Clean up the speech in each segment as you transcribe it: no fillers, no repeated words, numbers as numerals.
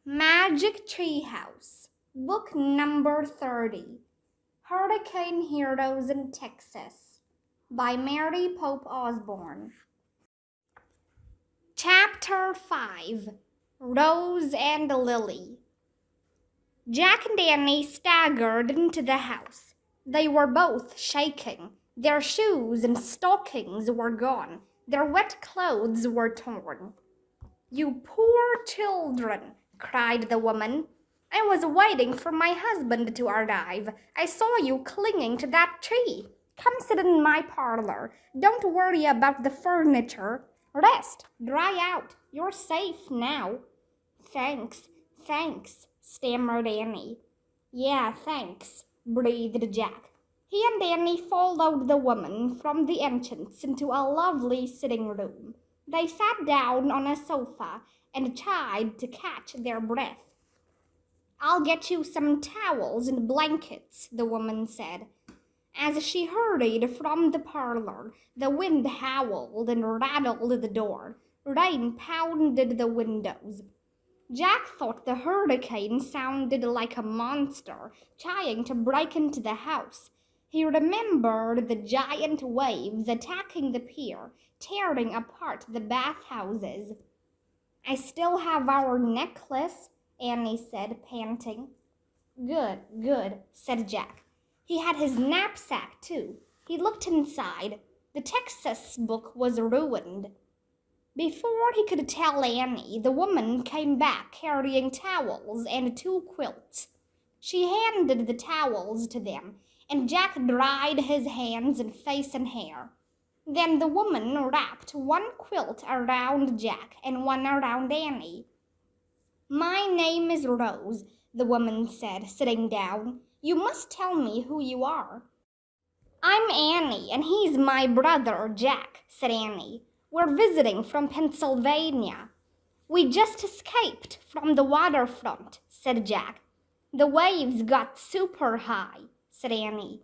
Magic Treehouse, Book Number 30, Hurricane Heroes in Texas, by Mary Pope Osborne. Chapter 5, Rose and Lily. Jack and Annie staggered into the house. They were both shaking. Their shoes and stockings were gone. Their wet clothes were torn. "You poor children," cried the woman. "I was waiting for my husband to arrive. I saw you clinging to that tree. Come sit in my parlor. Don't worry about the furniture. Rest, dry out. You're safe now." Thanks, stammered Annie. "Yeah, thanks," breathed Jack. He and Annie followed the woman from the entrance into a lovely sitting room. They sat down on a sofa and tried to catch their breath. "I'll get you some towels and blankets," the woman said. As she hurried from the parlor, the wind howled and rattled the door. Rain pounded the windows. Jack thought the hurricane sounded like a monster trying to break into the house. He remembered the giant waves attacking the pier, tearing apart the bathhouses. "I still have our necklace," Annie said, panting. Good, said Jack. He had his knapsack, too. He looked inside. The Texas book was ruined. Before he could tell Annie, the woman came back carrying towels and 2 quilts. She handed the towels to them, and Jack dried his hands and face and hair. Then the woman wrapped 1 quilt around Jack and 1 around Annie. "My name is Rose," the woman said, sitting down. "You must tell me who you are." "I'm Annie, and he's my brother, Jack," said Annie. "We're visiting from Pennsylvania." "We just escaped from the waterfront," said Jack. "The waves got super high," said Annie.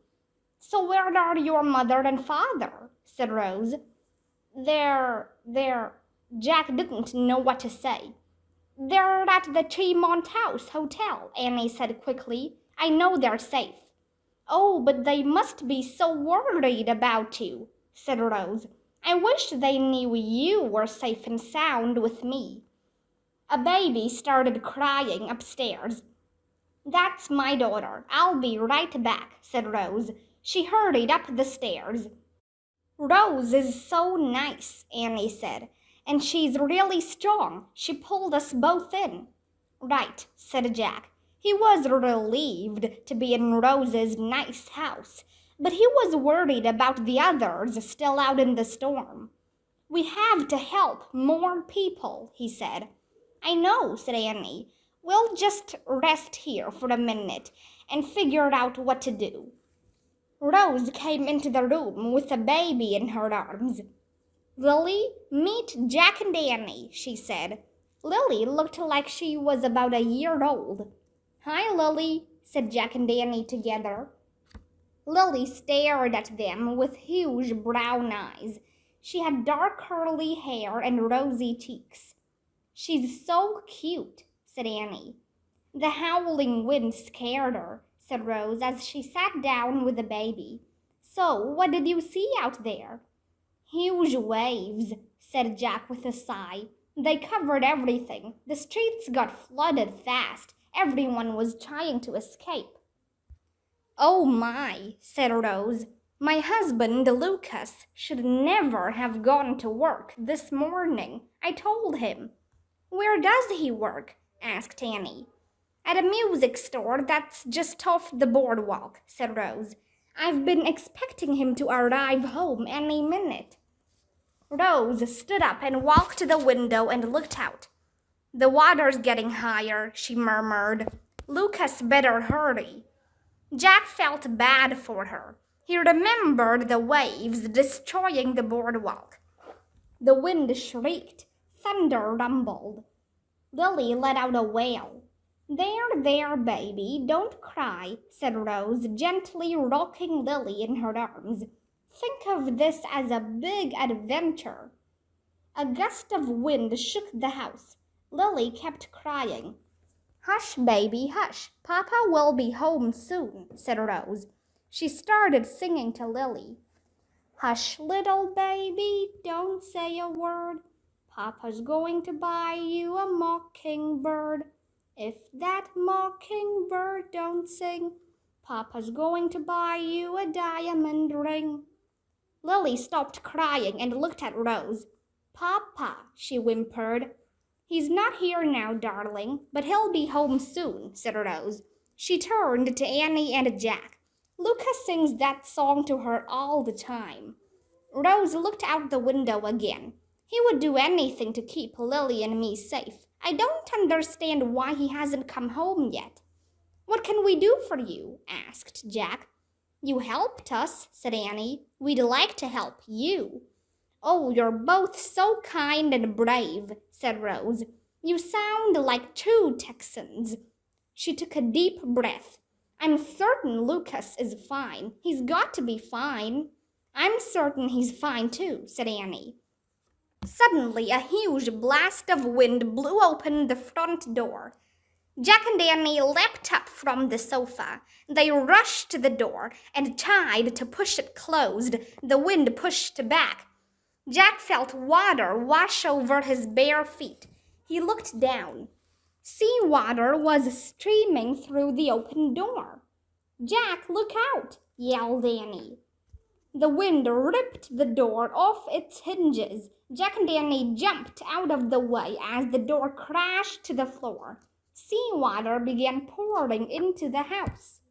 "So where are your mother and father?" said Rose. They're... Jack didn't know what to say. "They're at the Tremont House Hotel," Annie said quickly. "I know they're safe." "Oh, but they must be so worried about you," said Rose. "I wish they knew you were safe and sound with me." A baby started crying upstairs. "That's my daughter. I'll be right back," said Rose. She hurried up the stairs. "Rose is so nice," Annie said, "and she's really strong. She pulled us both in." "Right," said Jack. He was relieved to be in Rose's nice house, but he was worried about the others still out in the storm. "We have to help more people," he said. "I know," said Annie. "We'll just rest here for a minute and figure out what to do." Rose came into the room with a baby in her arms. "Lily, meet Jack and Annie," she said. Lily looked like she was about a year old. "Hi, Lily," said Jack and Annie together. Lily stared at them with huge brown eyes. She had dark curly hair and rosy cheeks. "She's so cute," said Annie. "The howling wind scared her," said Rose as she sat down with the baby. "So, what did you see out there?" "Huge waves," said Jack with a sigh. "They covered everything. The streets got flooded fast. Everyone was trying to escape." "Oh my," said Rose. "My husband, Lucas, should never have gone to work this morning. I told him." "Where does he work?" asked Annie. "At a music store that's just off the boardwalk," said Rose. "I've been expecting him to arrive home any minute." Rose stood up and walked to the window and looked out. "The water's getting higher," she murmured. "Lucas better hurry." Jack felt bad for her. He remembered the waves destroying the boardwalk. The wind shrieked. Thunder rumbled. Lily let out a wail. There, baby, don't cry," said Rose, gently rocking Lily in her arms. "Think of this as a big adventure." A gust of wind shook the house. Lily kept crying. Hush, baby, hush. Papa will be home soon, said Rose. She started singing to Lily. Hush, little baby, don't say a word. Papa's going to buy you a mockingbird. If that mockingbird don't sing, Papa's going to buy you a diamond ring. Lily stopped crying and looked at Rose. Papa, she whimpered. He's not here now, darling, but he'll be home soon, said Rose. She turned to Annie and Jack. Lucas sings that song to her all the time. Rose looked out the window again. He would do anything to keep Lily and me safe. I don't understand why he hasn't come home yet. What can we do for you? Asked Jack. You helped us, said Annie. We'd like to help you. Oh, you're both so kind and brave, said Rose. You sound like true Texans. She took a deep breath. I'm certain Lucas is fine. He's got to be fine. I'm certain he's fine too, said Annie. Suddenly, a huge blast of wind blew open the front door. Jack and Annie leapt up from the sofa. They rushed to the door and tried to push it closed. The wind pushed back. Jack felt water wash over his bare feet. He looked down. Sea water was streaming through the open door. Jack, look out, yelled Annie. The wind ripped the door off its hinges. Jack and Annie jumped out of the way as the door crashed to the floor. Sea water began pouring into the house.